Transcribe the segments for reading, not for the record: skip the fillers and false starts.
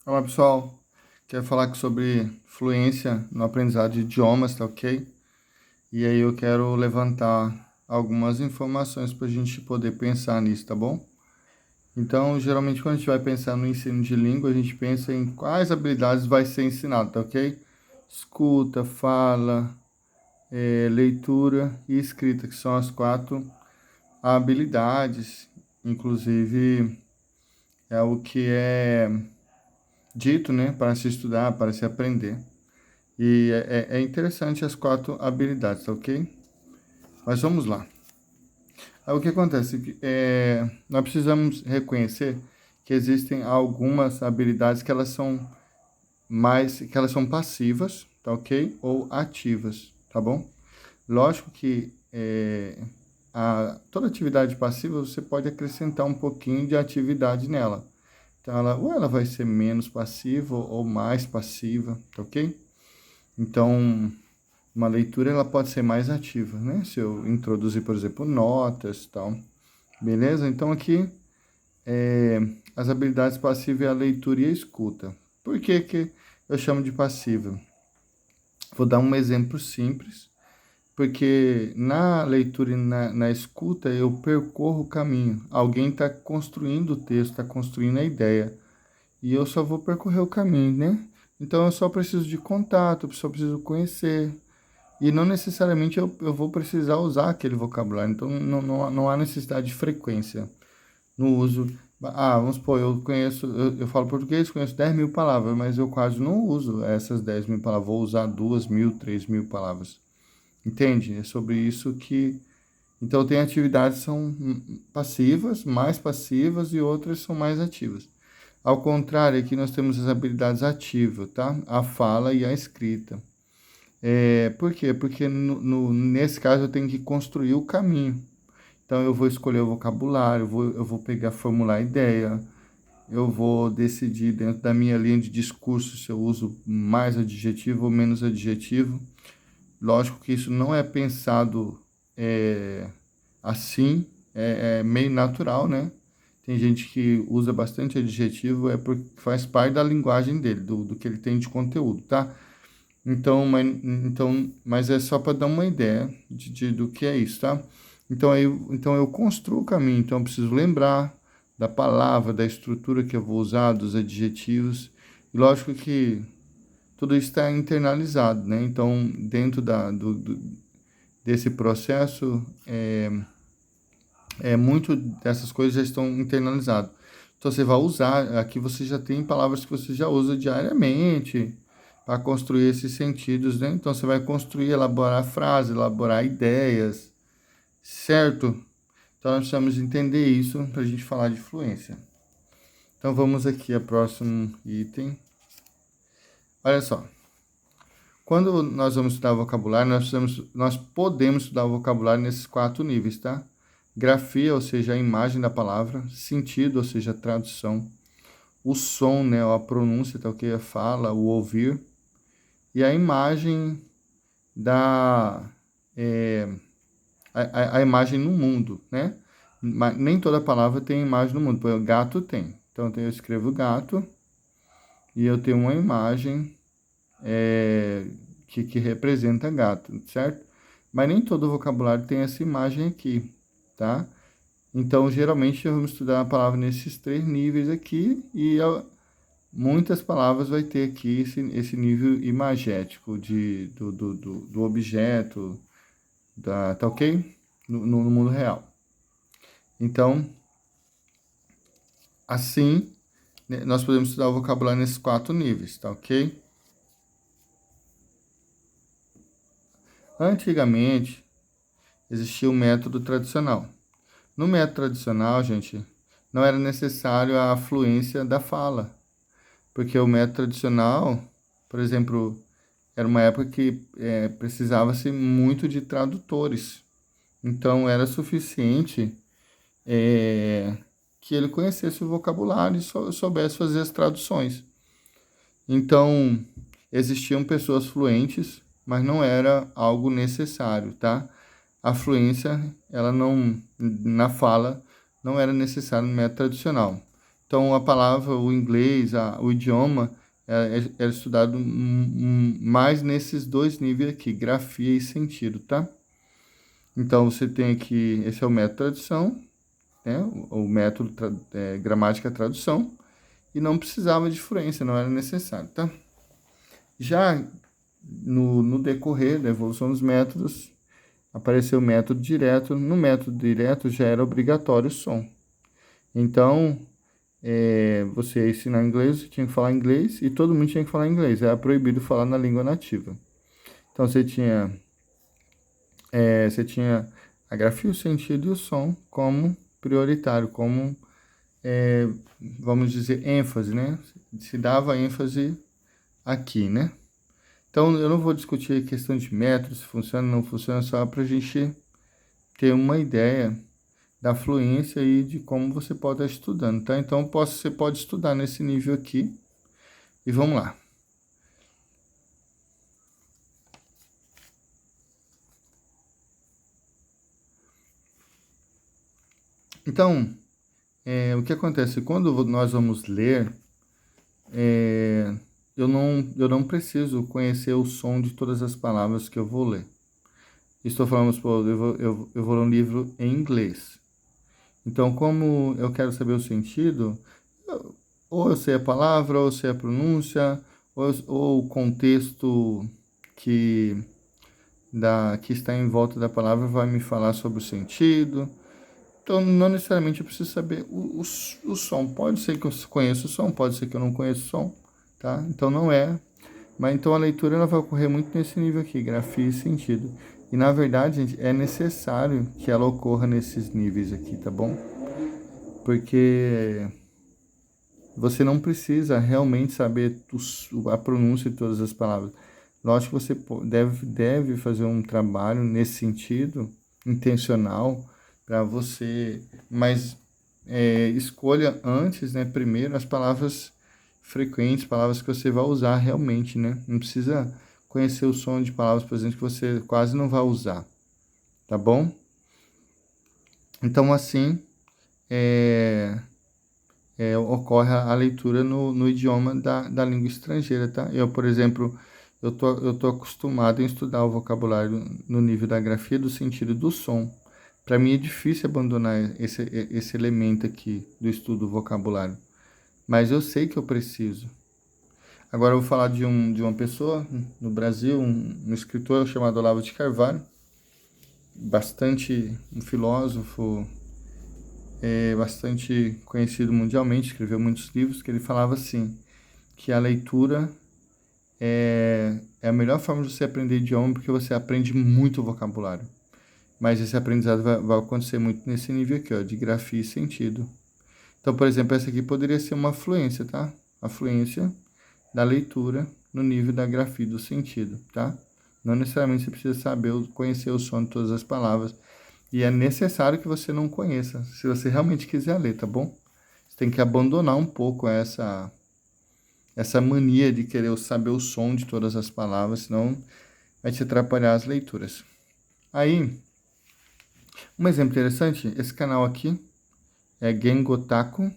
Olá pessoal, quero falar sobre fluência no aprendizado de idiomas, tá ok? E aí eu quero levantar algumas informações para a gente poder pensar nisso, tá bom? Então, geralmente quando a gente vai pensar no ensino de língua, a gente pensa em quais habilidades vai ser ensinado, tá ok? Escuta, fala, leitura e escrita, que são as quatro habilidades, inclusive é o que é dito, né, para se estudar, para se aprender. E é interessante as quatro habilidades, tá ok? Mas vamos lá. Aí, o que acontece? Nós precisamos reconhecer que existem algumas habilidades que elas são que elas são passivas, tá ok? Ou ativas, tá bom? Lógico que toda atividade passiva você pode acrescentar um pouquinho de atividade nela. Então, ou ela vai ser menos passiva ou mais passiva, tá ok? Então, uma leitura ela pode ser mais ativa, né? Se eu introduzir, por exemplo, notas e tal. Beleza? Então aqui as habilidades passivas é a leitura e a escuta. Por que que eu chamo de passiva? Vou dar um exemplo simples, porque na leitura e na escuta eu percorro o caminho. Alguém está construindo o texto, está construindo a ideia. E eu só vou percorrer o caminho, né? Então eu só preciso de contato, só preciso conhecer. E não necessariamente eu vou precisar usar aquele vocabulário. Então, não há necessidade de frequência no uso. Ah, vamos supor, eu falo português, conheço 10 mil palavras, mas eu quase não uso essas 10 mil palavras. Vou usar 2 mil, 3 mil palavras. Entende? É sobre isso que. Então, tem atividades que são passivas, mais passivas, e outras são mais ativas. Ao contrário, aqui nós temos as habilidades ativas, tá? A fala e a escrita. Por quê? Porque nesse caso eu tenho que construir o caminho. Então eu vou escolher o vocabulário, eu vou pegar, formular a ideia, eu vou decidir dentro da minha linha de discurso se eu uso mais adjetivo ou menos adjetivo. Lógico que isso não é pensado assim, é meio natural, né? Tem gente que usa bastante adjetivo, é porque faz parte da linguagem dele, do que ele tem de conteúdo, tá? Mas é só para dar uma ideia do que é isso, tá? Então eu construo o caminho, então eu preciso lembrar da palavra, da estrutura que eu vou usar, dos adjetivos. E lógico que tudo isso está internalizado, né? Então, dentro desse processo, muito dessas coisas já estão internalizadas. Então, você vai usar, aqui você já tem palavras que você já usa diariamente, para construir esses sentidos, né? Então você vai construir, elaborar frases, elaborar ideias, certo? Então nós precisamos entender isso para a gente falar de fluência. Então vamos aqui ao próximo item. Olha só, quando nós vamos estudar vocabulário, nós podemos estudar o vocabulário nesses quatro níveis, tá? Grafia, ou seja, a imagem da palavra, sentido, ou seja, a tradução, o som, né, a pronúncia, tá ok? A fala, o ouvir, e a imagem da é, a imagem no mundo, né? Mas nem toda palavra tem imagem no mundo. Por exemplo, gato tem. Então eu escrevo gato e eu tenho uma imagem que representa gato, certo? Mas nem todo vocabulário tem essa imagem aqui, tá? Então geralmente vamos estudar a palavra nesses três níveis aqui e muitas palavras vai ter aqui esse nível imagético do objeto, tá ok? No mundo real. Então, assim, né, nós podemos estudar o vocabulário nesses quatro níveis, tá ok? Antigamente, existia o método tradicional. No método tradicional, gente, não era necessário a fluência da fala, porque o método tradicional, por exemplo, era uma época que precisava-se muito de tradutores. Então, era suficiente que ele conhecesse o vocabulário e soubesse fazer as traduções. Então, existiam pessoas fluentes, mas não era algo necessário, tá? A fluência, ela não, na fala, não era necessária no método tradicional. Então, a palavra, o inglês, o idioma, é estudado mais nesses dois níveis aqui, grafia e sentido, tá? Então, você tem aqui, esse é o método tradução, né? O método gramática tradução, e não precisava de fluência, não era necessário, tá? Já no decorrer da evolução dos métodos, apareceu o método direto. No método direto já era obrigatório o som. Então, você ia ensinar inglês, você tinha que falar inglês e todo mundo tinha que falar inglês. Era proibido falar na língua nativa. Então, você tinha a grafia, o sentido e o som como prioritário, como, vamos dizer, ênfase, né? Se dava ênfase aqui, né? Então, eu não vou discutir a questão de métodos, se funciona ou não funciona, só para a gente ter uma ideia da fluência e de como você pode estar estudando, tá? Então, você pode estudar nesse nível aqui. E vamos lá. Então, o que acontece? Quando nós vamos ler, eu não preciso conhecer o som de todas as palavras que eu vou ler. Estou falando, eu vou ler um livro em inglês. Então, como eu quero saber o sentido, ou eu sei a palavra, ou eu sei a pronúncia, ou o contexto que, que está em volta da palavra vai me falar sobre o sentido. Então, não necessariamente eu preciso saber o som. Pode ser que eu conheça o som, pode ser que eu não conheça o som, tá? Então, não é. Mas então a leitura ela vai ocorrer muito nesse nível aqui, grafia e sentido. E na verdade, gente, é necessário que ela ocorra nesses níveis aqui, tá bom? Porque você não precisa realmente saber a pronúncia de todas as palavras. Lógico que você deve fazer um trabalho nesse sentido, intencional, para você, mas escolha antes, né, primeiro as palavras frequentes, palavras que você vai usar realmente, né? Não precisa conhecer o som de palavras, por exemplo, que você quase não vai usar, tá bom? Então, assim, ocorre a leitura no idioma da língua estrangeira, tá? Eu, por exemplo, eu tô acostumado em estudar o vocabulário no nível da grafia, do sentido do som. Para mim é difícil abandonar esse elemento aqui do estudo do vocabulário, mas eu sei que eu preciso. Agora eu vou falar de uma pessoa no Brasil, um escritor chamado Olavo de Carvalho, um filósofo, bastante conhecido mundialmente, escreveu muitos livros, que ele falava assim, que a leitura é a melhor forma de você aprender idioma, porque você aprende muito vocabulário. Mas esse aprendizado vai acontecer muito nesse nível aqui, ó, de grafia e sentido. Então, por exemplo, essa aqui poderia ser uma fluência, tá? A fluência da leitura no nível da grafia e do sentido, tá? Não necessariamente você precisa conhecer o som de todas as palavras. E é necessário que você não conheça, se você realmente quiser ler, tá bom? Você tem que abandonar um pouco essa mania de querer saber o som de todas as palavras, senão vai te atrapalhar as leituras. Aí, um exemplo interessante, esse canal aqui é Gengotaku,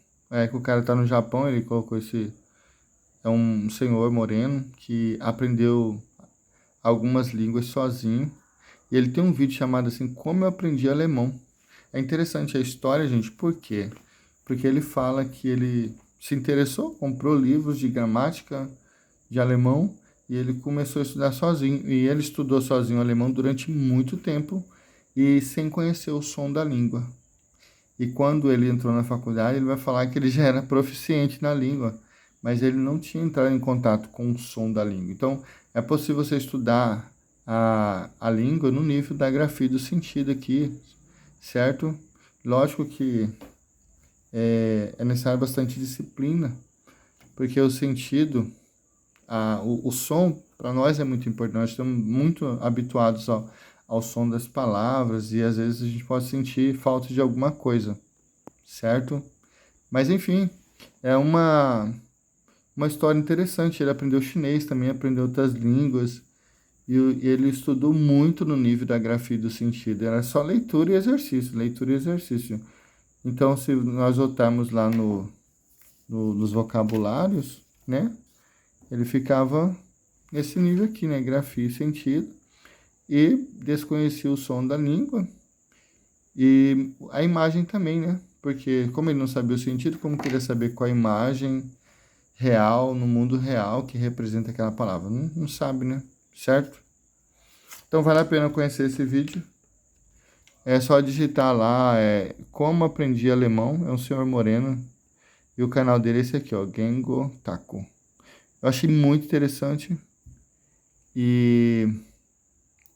que o cara tá no Japão, ele colocou é um senhor moreno que aprendeu algumas línguas sozinho, e ele tem um vídeo chamado assim, Como eu aprendi alemão. É interessante a história, gente, por quê? Porque ele fala que ele se interessou, comprou livros de gramática de alemão e ele começou a estudar sozinho. E ele estudou sozinho alemão durante muito tempo e sem conhecer o som da língua. E quando ele entrou na faculdade, ele vai falar que ele já era proficiente na língua, mas ele não tinha entrado em contato com o som da língua. Então, é possível você estudar a língua no nível da grafia do sentido aqui, certo? Lógico que é necessário bastante disciplina, porque o sentido, o som, para nós é muito importante. Nós estamos muito habituados ao som das palavras e às vezes a gente pode sentir falta de alguma coisa, certo? Mas enfim, é uma história interessante. Ele aprendeu chinês, também aprendeu outras línguas e ele estudou muito no nível da grafia do sentido. Era só leitura e exercício, leitura e exercício. Então, se nós voltarmos lá nos vocabulários, né? Ele ficava nesse nível aqui, né? Grafia e sentido. E desconhecia o som da língua e a imagem também, né? Porque como ele não sabia o sentido, como queria saber qual a imagem real, no mundo real, que representa aquela palavra? Não sabe, né? Certo? Então vale a pena conhecer esse vídeo. É só digitar lá, Como Aprendi Alemão, é um senhor moreno. E o canal dele é esse aqui, ó, Gengo Taco. Eu achei muito interessante. E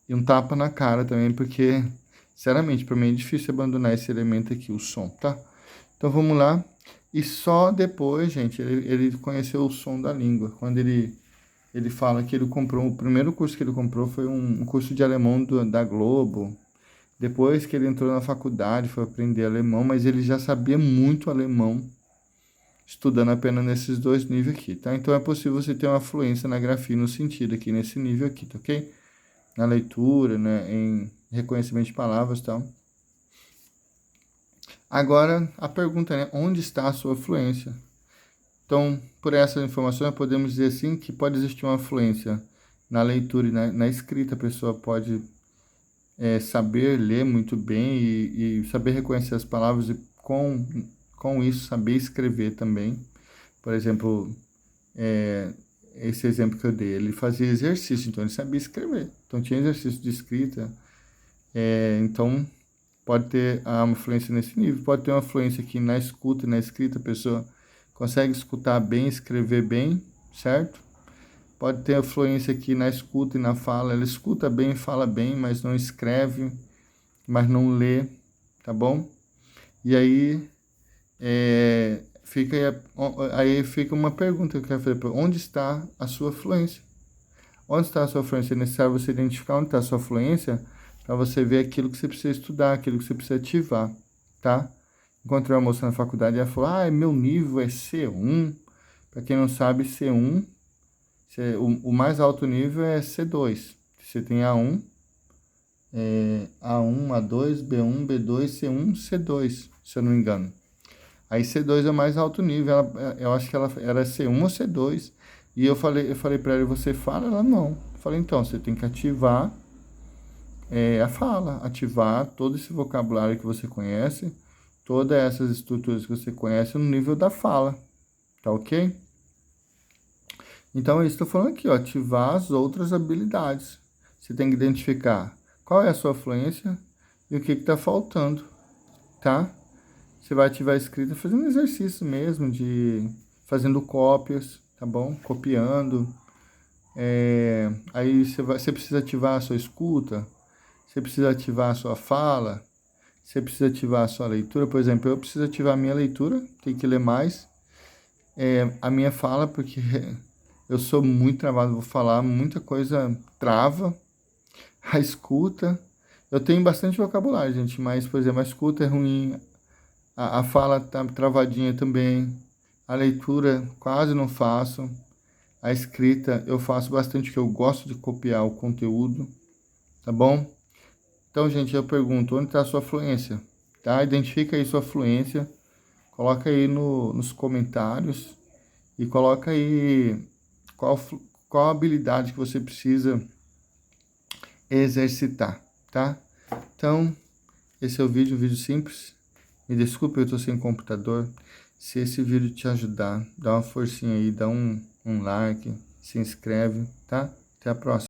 um tapa na cara também, porque, sinceramente, para mim é difícil abandonar esse elemento aqui, o som, tá? Então vamos lá. E só depois, gente, ele conheceu o som da língua. Quando ele fala que ele comprou, o primeiro curso que ele comprou foi um curso de alemão da Globo. Depois que ele entrou na faculdade, foi aprender alemão, mas ele já sabia muito alemão, estudando apenas nesses dois níveis aqui, tá? Então é possível você ter uma fluência na grafia no sentido aqui, nesse nível aqui, tá ok? Na leitura, né, em reconhecimento de palavras e tal. Agora, a pergunta é, onde está a sua fluência? Então, por essas informações, podemos dizer assim que pode existir uma fluência na leitura e na escrita. A pessoa pode saber ler muito bem e saber reconhecer as palavras e com isso saber escrever também. Por exemplo, esse exemplo que eu dei, ele fazia exercício, então ele sabia escrever. Então tinha exercício de escrita, então pode ter uma fluência nesse nível. Pode ter uma fluência aqui na escuta e na escrita, a pessoa consegue escutar bem, escrever bem, certo? Pode ter fluência aqui na escuta e na fala, ela escuta bem, fala bem, mas não escreve, mas não lê, tá bom? E aí, fica uma pergunta que eu quero fazer, onde está a sua fluência? Onde está a sua fluência? É necessário você identificar onde está a sua fluência para você ver aquilo que você precisa estudar, aquilo que você precisa ativar, tá? Encontrei uma moça na faculdade e ela falou, meu nível é C1. Para quem não sabe, C1, o mais alto nível é C2. Você tem A1, A1, A2, B1, B2, C1, C2, se eu não me engano. Aí C2 é o mais alto nível, eu acho que ela era C1 ou C2. E eu falei para ela, você fala? Ela não. Eu falei, então, você tem que ativar a fala, ativar todo esse vocabulário que você conhece, todas essas estruturas que você conhece no nível da fala, tá ok? Então, é isso que eu estou falando aqui, ó, ativar as outras habilidades. Você tem que identificar qual é a sua fluência e o que está faltando, tá? Você vai ativar a escrita fazendo exercício mesmo, fazendo cópias, tá bom? Copiando. Aí você precisa ativar a sua escuta, você precisa ativar a sua fala, você precisa ativar a sua leitura. Por exemplo, eu preciso ativar a minha leitura, tenho que ler mais. A minha fala, porque eu sou muito travado, vou falar, muita coisa trava. A escuta, eu tenho bastante vocabulário, gente, mas, por exemplo, a escuta é ruim, a fala tá travadinha também, a leitura quase não faço, a escrita eu faço bastante, porque eu gosto de copiar o conteúdo, tá bom? Então, gente, eu pergunto, onde está a sua fluência? Tá? Identifica aí sua fluência, coloca aí nos comentários e coloca aí qual habilidade que você precisa exercitar, tá? Então, esse é o vídeo, um vídeo simples. Me desculpe, eu tô sem computador. Se esse vídeo te ajudar, dá uma forcinha aí, dá um like, se inscreve, tá? Até a próxima.